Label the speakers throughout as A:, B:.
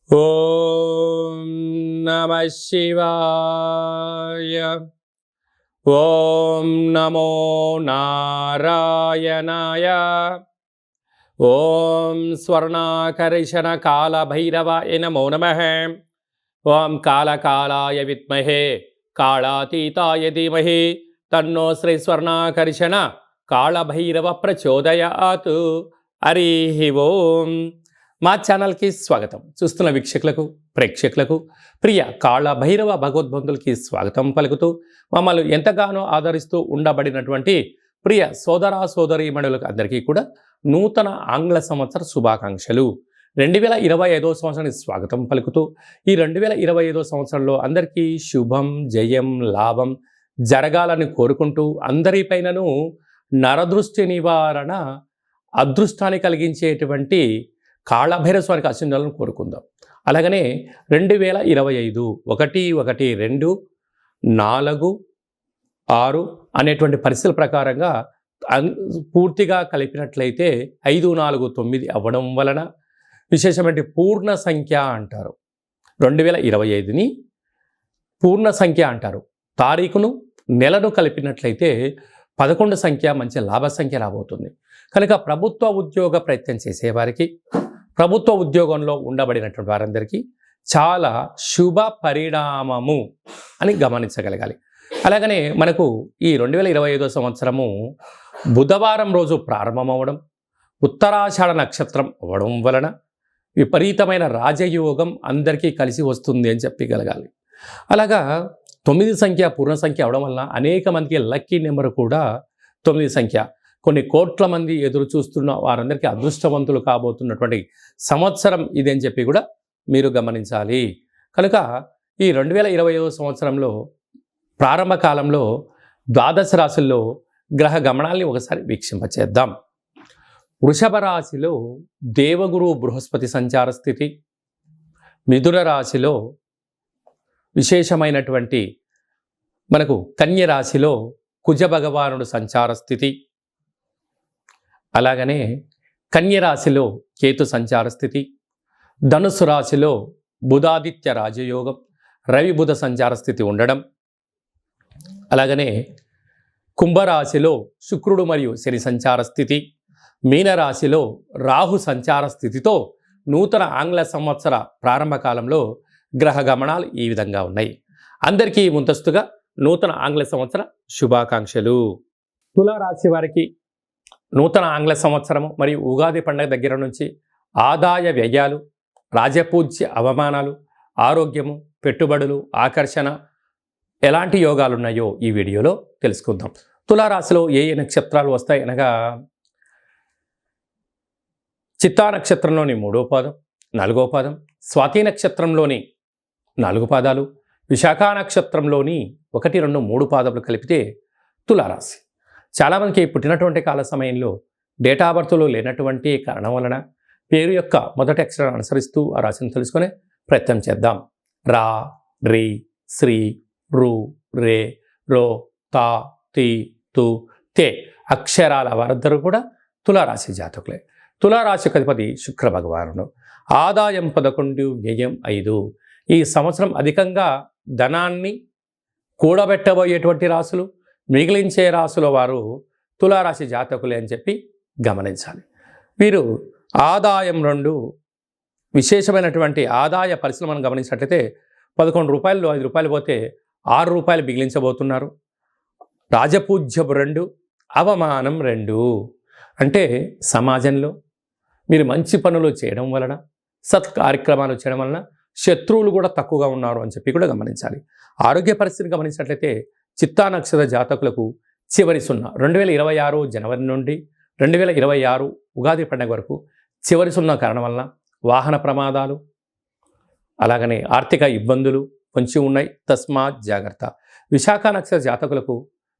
A: ఓం నమ శివాయ. ఓం నమో నారాయణాయ. ఓం స్వర్ణాకర్షణ కాళభైరవాయ నమో నమః. ఓం కాళకాళాయ విద్మహే కాళాతీతాయ ధీమహి తన్నో శ్రీ స్వర్ణాకర్షణ కాళభైరవ ప్రచోదయాత్. హరి ఓం. మా ఛానల్కి స్వాగతం. చూస్తున్న వీక్షకులకు ప్రేక్షకులకు ప్రియ కాళభైరవ భగవద్బంధులకి స్వాగతం పలుకుతూ మమ్మల్ని ఎంతగానో ఆదరిస్తూ ఉండబడినటువంటి ప్రియ సోదర సోదరీమణులకు అందరికీ కూడా నూతన ఆంగ్ల సంవత్సర శుభాకాంక్షలు. 2025 సంవత్సరానికి స్వాగతం పలుకుతూ ఈ 2025 సంవత్సరంలో అందరికీ శుభం జయం లాభం జరగాలని కోరుకుంటూ అందరిపైనను నరదృష్టి నివారణ అదృష్టాన్ని కలిగించేటువంటి కాళభైరవ స్వామికి ఆశీర్వాదాలను కోరుకుందాం. అలాగనే 2025 1-1-2-4-6 అనేటువంటి పరిస్థితుల ప్రకారంగా పూర్తిగా కలిపినట్లయితే 5-4-9 అవ్వడం వలన విశేషమైన పూర్ణ సంఖ్య అంటారు. 2025ని పూర్ణ సంఖ్య అంటారు. తారీఖును నెలను కలిపినట్లయితే 11 సంఖ్య మంచి లాభ సంఖ్య రాబోతుంది. కనుక ప్రభుత్వ ఉద్యోగ ప్రయత్నం చేసేవారికి, ప్రభుత్వ ఉద్యోగంలో ఉండబడినటువంటి వారందరికీ చాలా శుభ పరిణామము అని గమనించగలగాలి. అలాగనే మనకు ఈ 2025 సంవత్సరము బుధవారం రోజు ప్రారంభమవడం, ఉత్తరాషాఢ నక్షత్రం అవ్వడం వలన విపరీతమైన రాజయోగం అందరికీ కలిసి వస్తుంది అని చెప్పగలగాలి. అలాగా 9 సంఖ్య పూర్ణ సంఖ్య అవడం వలన అనేక మందికి లక్కీ నెంబర్ కూడా 9 సంఖ్య. కొన్ని కోట్ల మంది ఎదురు చూస్తున్న వారందరికీ అదృష్టవంతులు కాబోతున్నటువంటి సంవత్సరం ఇది అని చెప్పి కూడా మీరు గమనించాలి. కనుక ఈ 2025 సంవత్సరంలో ప్రారంభ కాలంలో ద్వాదశ రాశుల్లో గ్రహ గమనాల్ని ఒకసారి వీక్షింపచేద్దాం. వృషభ రాశిలో దేవగురు బృహస్పతి సంచార స్థితి, మిథున రాశిలో విశేషమైనటువంటి మనకు కన్య రాశిలో కుజ భగవానుడు సంచార స్థితి, అలాగనే కన్య రాశిలో కేతు సంచార స్థితి, ధనుసు రాశిలో బుధాదిత్య రాజయోగం రవి బుధ సంచార స్థితి ఉండడం, అలాగనే కుంభరాశిలో శుక్రుడు మరియు శని సంచార స్థితి, మీనరాశిలో రాహు సంచార స్థితితో నూతన ఆంగ్ల సంవత్సర ప్రారంభ కాలంలో గ్రహ గమనాలు ఈ విధంగా ఉన్నాయి. అందరికీ ముందస్తుగా నూతన ఆంగ్ల సంవత్సర శుభాకాంక్షలు. తులారాశి వారికి నూతన ఆంగ్ల సంవత్సరము మరియు ఉగాది పండుగ దగ్గర నుంచి ఆదాయ వ్యయాలు, రాజపూజ్య అవమానాలు, ఆరోగ్యము, పెట్టుబడులు, ఆకర్షణ ఎలాంటి యోగాలు ఉన్నాయో ఈ వీడియోలో తెలుసుకుందాం. తులారాశిలో ఏ ఏ నక్షత్రాలు వస్తాయి అనగా చిత్తా నక్షత్రంలోని 3వ పాదం, 4వ పాదం, స్వాతి నక్షత్రంలోని 4 పాదాలు, విశాఖ నక్షత్రంలోని 1, 2, 3 పాదములు కలిపితే తులారాశి. చాలామందికి పుట్టినటువంటి కాల సమయంలో డేటా ఆఫ్ బర్త్లో లేనటువంటి కారణం వలన పేరు యొక్క మొదటి అక్షరాన్ని అనుసరిస్తూ ఆ రాశిని తెలుసుకునే ప్రయత్నం చేద్దాం. రా, రి, శ్రీ, రు, రే, రో, తా, తి, తు, తే అక్షరాల వారందరూ కూడా తులారాశి జాతకులే. తులారాశికి అధిపతి శుక్ర భగవానుడు. ఆదాయం 11, వ్యయం 5. ఈ సంవత్సరం అధికంగా ధనాన్ని కూడబెట్టబోయేటువంటి రాశులు, మిగిలించే రాశుల వారు తులారాశి జాతకులే అని చెప్పి గమనించాలి. వీరు ఆదాయం 2 విశేషమైనటువంటి ఆదాయ పరిశ్రమను గమనించినట్లయితే 11 రూపాయలు 5 రూపాయలు పోతే 6 రూపాయలు మిగిలించబోతున్నారు. రాజపూజ్యం 2, అవమానం 2. అంటే సమాజంలో మీరు మంచి పనులు చేయడం వలన, సత్ కార్యక్రమాలు చేయడం వలన శత్రువులు కూడా తక్కువగా ఉన్నారు అని చెప్పి కూడా గమనించాలి. ఆరోగ్య పరిస్థితిని గమనించినట్లయితే చిత్తా నక్షత్ర జాతకులకు చివరి 2026 జనవరి నుండి 2026 ఉగాది పండుగ వరకు చివరి 0 కారణం వలన వాహన ప్రమాదాలు, అలాగనే ఆర్థిక ఇబ్బందులు కొంచెం ఉన్నాయి. తస్మాత్ జాగ్రత్త. విశాఖ నక్షత్ర జాతకులకు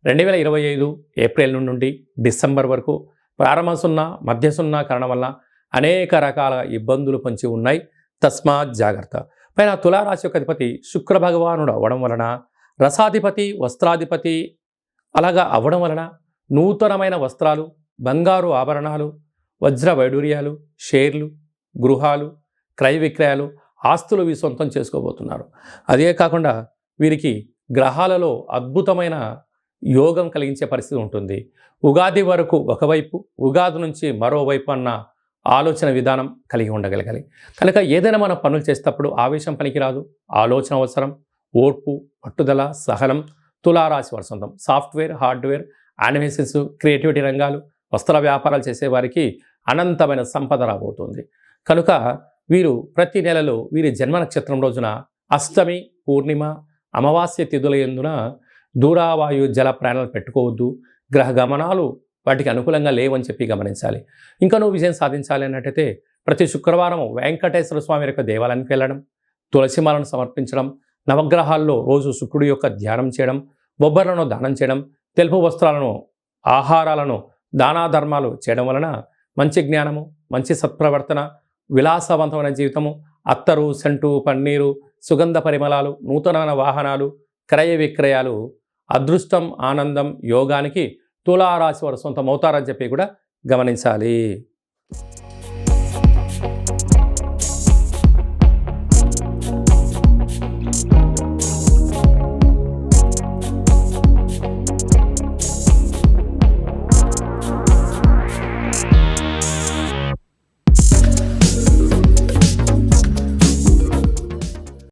A: 2025 ఏప్రిల్ నుండి డిసెంబర్ వరకు ప్రారంభ 0, మధ్య 0 కారణం వల్ల అనేక రకాల ఇబ్బందులు పొంచి ఉన్నాయి. తస్మాత్ జాగ్రత్త. పైన తులారాశి యొక్క అధిపతి శుక్ర భగవానుడు అవ్వడం వలన, రసాధిపతి, వస్త్రాధిపతి అలాగా అవ్వడం వలన నూతనమైన వస్త్రాలు, బంగారు ఆభరణాలు, వజ్ర వైడూర్యాలు, షేర్లు, గృహాలు, క్రయ విక్రయాలు, ఆస్తులు వీరు సొంతం చేసుకోబోతున్నారు. అదే కాకుండా వీరికి గ్రహాలలో అద్భుతమైన యోగం కలిగించే పరిస్థితి ఉంటుంది. ఉగాది వరకు ఒకవైపు, ఉగాది నుంచి మరోవైపు అన్న ఆలోచన విధానం కలిగి ఉండగలగాలి. కనుక ఏదైనా మనం పనులు చేసేటప్పుడు ఆవేశం పనికిరాదు, ఆలోచన అవసరం, ఓర్పు, పట్టుదల, సహనం తులారాశి వారి సొంతం. సాఫ్ట్వేర్, హార్డ్వేర్, యానిమేషన్స్, క్రియేటివిటీ రంగాలు, వస్త్ర వ్యాపారాలు చేసేవారికి అనంతమైన సంపద రాబోతుంది. కనుక వీరు ప్రతి నెలలో వీరి జన్మ నక్షత్రం రోజున అష్టమి, పూర్ణిమ, అమావాస్య తిథుల యందున దూరావాయు జల ప్రయాణాలు పెట్టుకోవద్దు. గ్రహ గమనాలు వాటికి అనుకూలంగా లేవని చెప్పి గమనించాలి. ఇంకా నువ్వు విజయం సాధించాలి అన్నట్టయితే ప్రతి శుక్రవారం వెంకటేశ్వర స్వామి యొక్క దేవాలయానికి వెళ్ళడం, తులసిమాలను సమర్పించడం, నవగ్రహాల్లో రోజు శుక్రుడి యొక్క ధ్యానం చేయడం, బొబ్బర్లను దానం చేయడం, తెలుపు వస్త్రాలను, ఆహారాలను దానాధర్మాలు చేయడం వలన మంచి జ్ఞానము, మంచి సత్ప్రవర్తన, విలాసవంతమైన జీవితము, అత్తరు, సెంటు, పన్నీరు, సుగంధ పరిమళాలు, నూతనమైన వాహనాలు, క్రయ విక్రయాలు, అదృష్టం, ఆనందం, యోగానికి తులారాశి వారు సొంతం అవుతారని చెప్పి కూడా గమనించాలి.